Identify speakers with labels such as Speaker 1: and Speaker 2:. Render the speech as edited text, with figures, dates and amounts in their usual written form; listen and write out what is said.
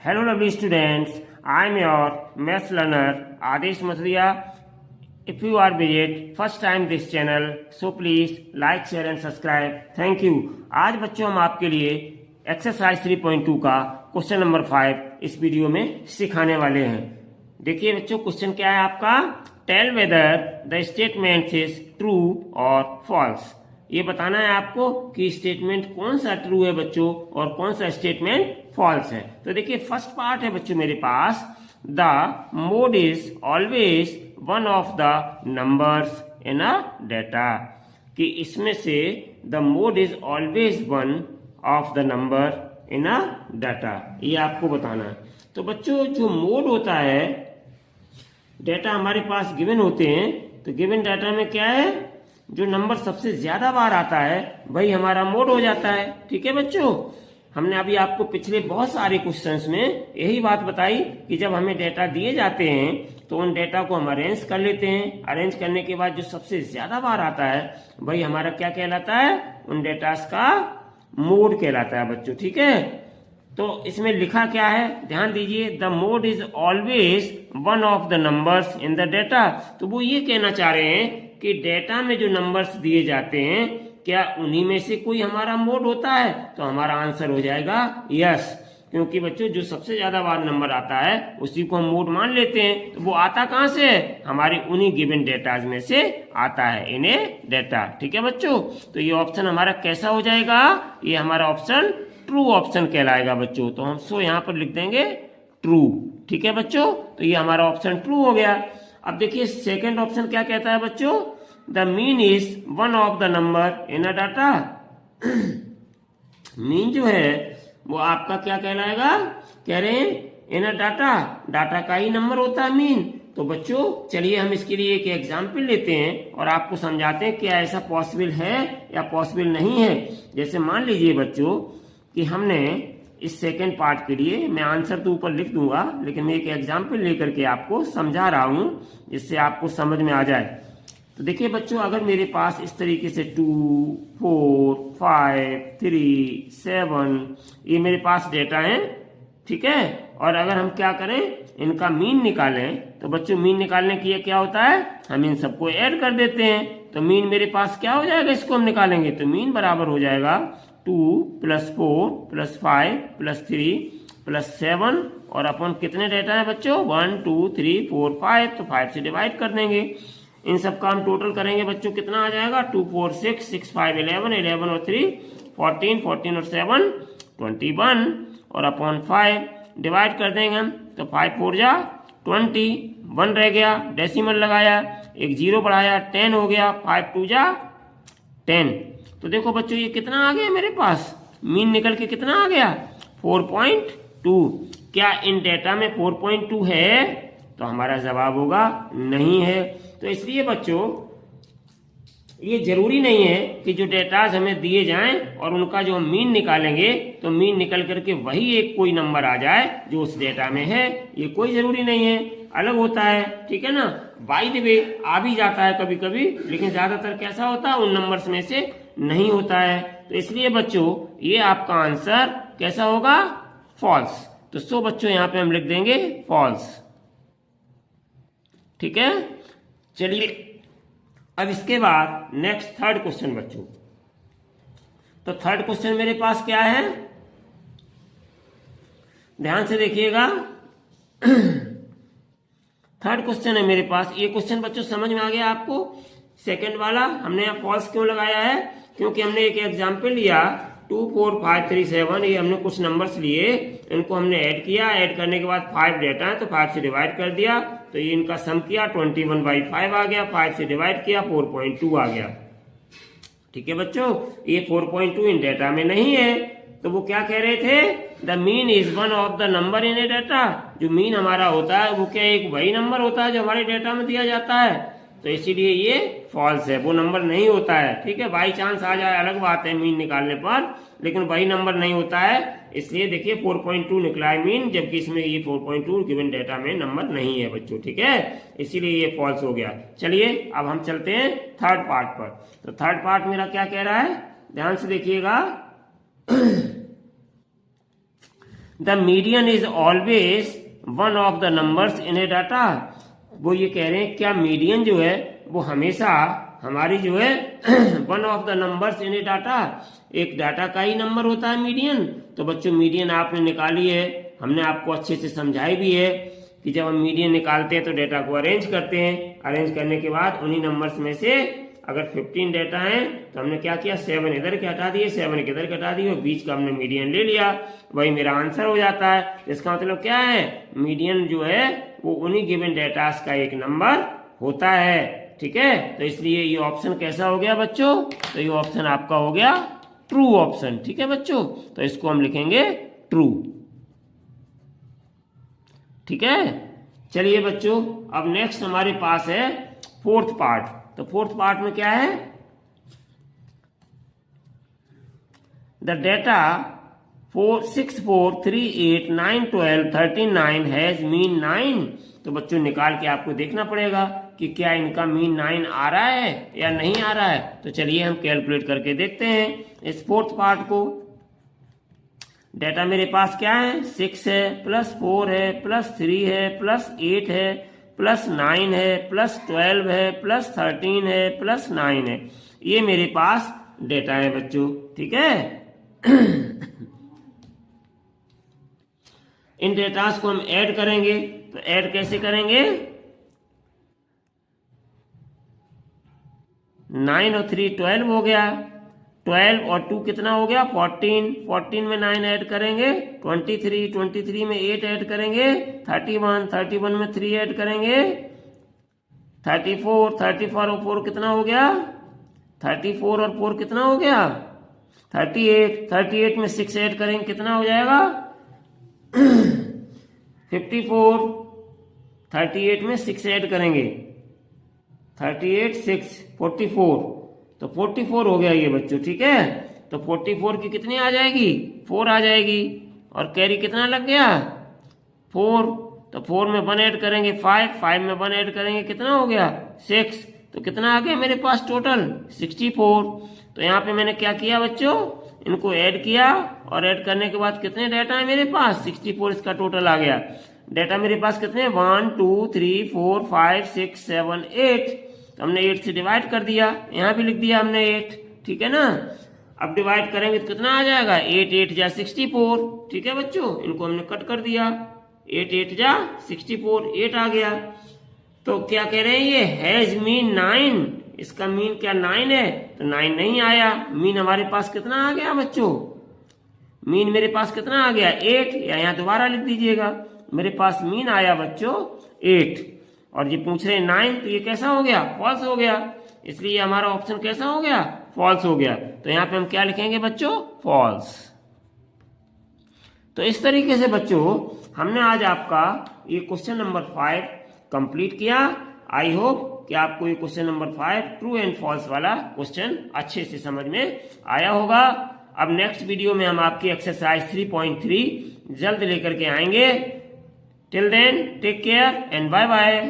Speaker 1: Hello lovely students, I am your maths learner Adesh Mathria. If you are visit first time this channel, so please like, share and subscribe. Thank you. आज बच्चों हम आपके लिए exercise 3.2 का question number 5 इस video में सिखाने वाले हैं। देखिए बच्चों, क्वेश्चन क्या है आपका, tell whether the statement is true और फॉल्स। ये बताना है आपको कि स्टेटमेंट कौन सा ट्रू है बच्चों और कौन सा स्टेटमेंट फॉल्स है। तो देखिए फर्स्ट पार्ट है बच्चों मेरे पास, the mode is always one of the numbers in a data, कि इसमें से the mode is always one of the number in a data, ये आपको बताना है। तो बच्चों जो मोड होता है, डेटा हमारे पास गिवन होते हैं, तो गिवन डाटा में क्या है, जो नंबर सबसे ज्यादा बार आता है वही हमारा मोड हो जाता है। ठीक है बच्चों, हमने अभी आपको पिछले बहुत सारे क्वेश्चंस में यही बात बताई कि जब हमें डेटा दिए जाते हैं तो उन डेटा को हम अरेंज कर लेते हैं। अरेंज करने के बाद जो सबसे ज्यादा बार आता है वही हमारा क्या कहलाता है, उन डेटास का मोड कहलाता है बच्चों। ठीक है, तो इसमें लिखा क्या है, ध्यान दीजिए, the mode is always one of the numbers in the data. तो वो ये कहना चाह रहे हैं कि डेटा में जो नंबर्स दिए जाते हैं क्या उन्हीं में से कोई हमारा मोड होता है। तो हमारा आंसर हो जाएगा यस, क्योंकि बच्चों जो सबसे ज्यादा बार नंबर आता है उसी को हम मोड मान लेते हैं। तो वो आता कहां से है, हमारी उन्हीं गिवन डेटाज में से आता है, इन्हें डेटा। ठीक है बच्चों, तो ये ऑप्शन हमारा कैसा हो जाएगा, ये हमारा ऑप्शन ट्रू ऑप्शन कहलाएगा बच्चों। तो हम सो यहाँ पर लिख देंगे ट्रू। ठीक है बच्चों, तो ये हमारा ऑप्शन ट्रू हो गया। अब देखिए सेकंड ऑप्शन क्या कहता है बच्चों, the mean is one of the number in a data. Mean जो है वो आपका क्या कहलाएगा, कह रहे हैं इन अ डाटा, डाटा का ही नंबर होता है मीन। तो बच्चों चलिए हम इसके लिए एक एग्जाम्पल लेते हैं और आपको समझाते हैं क्या ऐसा पॉसिबल है या पॉसिबल नहीं है। जैसे मान लीजिए बच्चों कि हमने इस सेकेंड पार्ट के लिए, मैं आंसर तो ऊपर लिख दूंगा लेकिन मैं एक एग्जाम्पल लेकर के आपको समझा रहा हूं जिससे आपको समझ में आ जाए। तो देखिए बच्चों, अगर मेरे पास इस तरीके से 2, 4, 5, 3, 7 ये मेरे पास डेटा है, ठीक है, और अगर हम क्या करें, इनका मीन निकालें, तो बच्चों मीन निकालने के लिए क्या होता है, हम इन सबको ऐड कर देते हैं। तो मीन मेरे पास क्या हो जाएगा, इसको हम निकालेंगे तो मीन बराबर हो जाएगा 2 + 4 + 5 + 3 + 7 और अपन कितने डेटा है बच्चों, 1 2 3 4 5, तो 5 से डिवाइड कर देंगे। इन सब का हम टोटल करेंगे बच्चों, कितना आ जाएगा, 2 4 6 6 5 11 11 और 3 14 14 और 7 21 और अपॉन 5 डिवाइड कर देंगे हम, तो 5 4 जा 20, 1 रह गया, डेसिमल लगाया, एक 0 बढ़ाया, 10 हो गया, 5 2 जा 10। तो देखो बच्चों ये कितना आ गया मेरे पास, मीन निकल के कितना आ गया, 4.2। क्या इन डेटा में 4.2 है, तो हमारा जवाब होगा नहीं है। तो इसलिए बच्चों ये जरूरी नहीं है कि जो डेटाज हमें दिए जाएं और उनका जो हम मीन निकालेंगे तो मीन निकल करके वही एक कोई नंबर आ जाए जो उस डेटा में है, ये कोई जरूरी नहीं है, अलग होता है। ठीक है ना, बाय द वे आ भी जाता है कभी कभी, लेकिन ज्यादातर कैसा होता है, उन नंबर्स में से नहीं होता है। तो इसलिए बच्चों ये आपका आंसर कैसा होगा, फॉल्स। तो सो बच्चों यहाँ पे हम लिख देंगे फॉल्स। ठीक है, चलिए अब इसके बाद नेक्स्ट थर्ड क्वेश्चन बच्चों। तो थर्ड क्वेश्चन मेरे पास क्या है, ध्यान से देखिएगा। थर्ड क्वेश्चन है मेरे पास, ये क्वेश्चन बच्चों समझ में आ गया आपको। सेकंड वाला हमने यहाँ फॉल्स क्यों लगाया है, क्योंकि हमने एक एग्जाम्पल लिया 2 4 5 3 7, ये हमने कुछ नंबर्स लिए, इनको हमने ऐड किया, ऐड करने के बाद 5 डेटा है तो 5 से डिवाइड कर दिया, तो ये इनका सम किया 21/5 आ गया, 5 से डिवाइड किया 4.2 आ गया। ठीक है बच्चों, ये 4.2 इन डेटा में नहीं है, तो वो क्या कह रहे थे, the mean is one of the number in A data. जो मीन हमारा होता है वो क्या एक वही नंबर होता है जो हमारे डेटा में दिया जाता है, तो इसीलिए ये फॉल्स है, वो नंबर नहीं होता है। ठीक है, बाई चांस आ जाए अलग बात है मीन निकालने पर, लेकिन वही नंबर नहीं होता है। इसलिए देखिए 4.2 निकला है मीन, जबकि इसमें ये 4.2 गिवन डेटा में नंबर नहीं है बच्चों। ठीक है, इसीलिए ये फॉल्स हो गया। चलिए अब हम चलते हैं थर्ड पार्ट पर। तो थर्ड पार्ट मेरा क्या कह रहा है, ध्यान से देखिएगा। The median is always one of the numbers in A data. वो ये कह रहे हैं क्या मीडियन जो है वो हमेशा हमारी जो है one of the numbers in A data, एक डाटा का ही नंबर होता है मीडियन। तो बच्चों मीडियन आपने निकाली है, हमने आपको अच्छे से समझाई भी है कि जब हम मीडियन निकालते हैं तो डेटा को अरेंज करते हैं, अरेंज करने के बाद उन्हीं नंबर्स में से अगर 15 डेटा हैं तो हमने क्या किया, 7 इधर के हटा दिए, 7 के इधर के हटा दिए और बीच का हमने मीडियन ले लिया, वही मेरा आंसर हो जाता है। इसका मतलब क्या है, मीडियन जो है वो उन्हीं गिवन डेटास का एक नंबर होता है। ठीक है, तो इसलिए ये ऑप्शन कैसा हो गया बच्चों, तो ये ऑप्शन आपका हो गया ट्रू ऑप्शन। ठीक है बच्चों, तो इसको हम लिखेंगे ट्रू। ठीक है, चलिए बच्चों अब नेक्स्ट हमारे पास है फोर्थ पार्ट। तो फोर्थ पार्ट में क्या है, द डेटा 4, 6, 4, 3, 8, 9, 12, 13, 9 हैज मीन 9। तो बच्चों निकाल के आपको देखना पड़ेगा कि क्या इनका मीन 9 आ रहा है या नहीं आ रहा है। तो चलिए हम कैलकुलेट करके देखते हैं इस फोर्थ पार्ट को। डेटा मेरे पास क्या है, 6 है, प्लस 4 है, प्लस 3 है, प्लस 8 है, प्लस 9 है, प्लस 12 है, प्लस 13 है, प्लस 9 है। ये मेरे पास डेटा है बच्चों। ठीक है इन डेटास को हम ऐड करेंगे, तो ऐड कैसे करेंगे, 9 और 3 12 हो गया, 12 और 2 कितना हो गया 14, 14 में 9 ऐड करेंगे 23, 23 में 8 ऐड करेंगे 31, 31 में 3 ऐड करेंगे 34, 34 और 4 कितना हो गया 34 और 4 कितना हो गया 38, 38 में 6 ऐड करेंगे कितना हो जाएगा 54, 38 में 6 ऐड करेंगे 38, 6, 44, तो 44 हो गया ये बच्चों। ठीक है, तो 44 की कितनी आ जाएगी 4 आ जाएगी और कैरी कितना लग गया 4, तो 4 में 1 ऐड करेंगे 5, 5 में 1 ऐड करेंगे कितना हो गया 6, तो कितना आ गया मेरे पास टोटल 64। तो यहाँ पे मैंने क्या किया बच्चों, इनको ऐड किया और ऐड करने के बाद कितने डेटा है मेरे पास 64, इसका टोटल आ गया। डेटा मेरे पास कितने 1, 2, 3, 4, 5, 6, 7, 8, तो हमने 8 से डिवाइड कर दिया, यहाँ भी लिख दिया हमने 8। ठीक है ना, अब डिवाइड करेंगे तो कितना आ जाएगा 8, 8 जा 64। ठीक है बच्चों, इनको हमने कट कर दिया, 8, 8 जा 64, 8 आ गया। तो क्या कह रहे हैं ये हैज मीन 9, इसका मीन क्या 9 है, तो 9 नहीं आया। मीन हमारे पास कितना आ गया बच्चों, मीन मेरे पास कितना आ गया 8, या यहाँ दोबारा लिख दीजिएगा, मेरे पास मीन आया बच्चों 8 और ये पूछ रहे 9, तो ये कैसा हो गया फॉल्स हो गया, इसलिए हमारा ऑप्शन कैसा हो गया फॉल्स हो गया। तो यहाँ पे हम क्या लिखेंगे बच्चों फॉल्स। तो इस तरीके से बच्चों हमने आज आपका ये क्वेश्चन नंबर 5 कंप्लीट किया। आई होप कि आपको ये question number 5 true and false वाला क्वेश्चन अच्छे से समझ में आया होगा। अब नेक्स्ट वीडियो में हम आपकी एक्सरसाइज 3.3 जल्द लेकर के आएंगे। Till then take care and bye bye.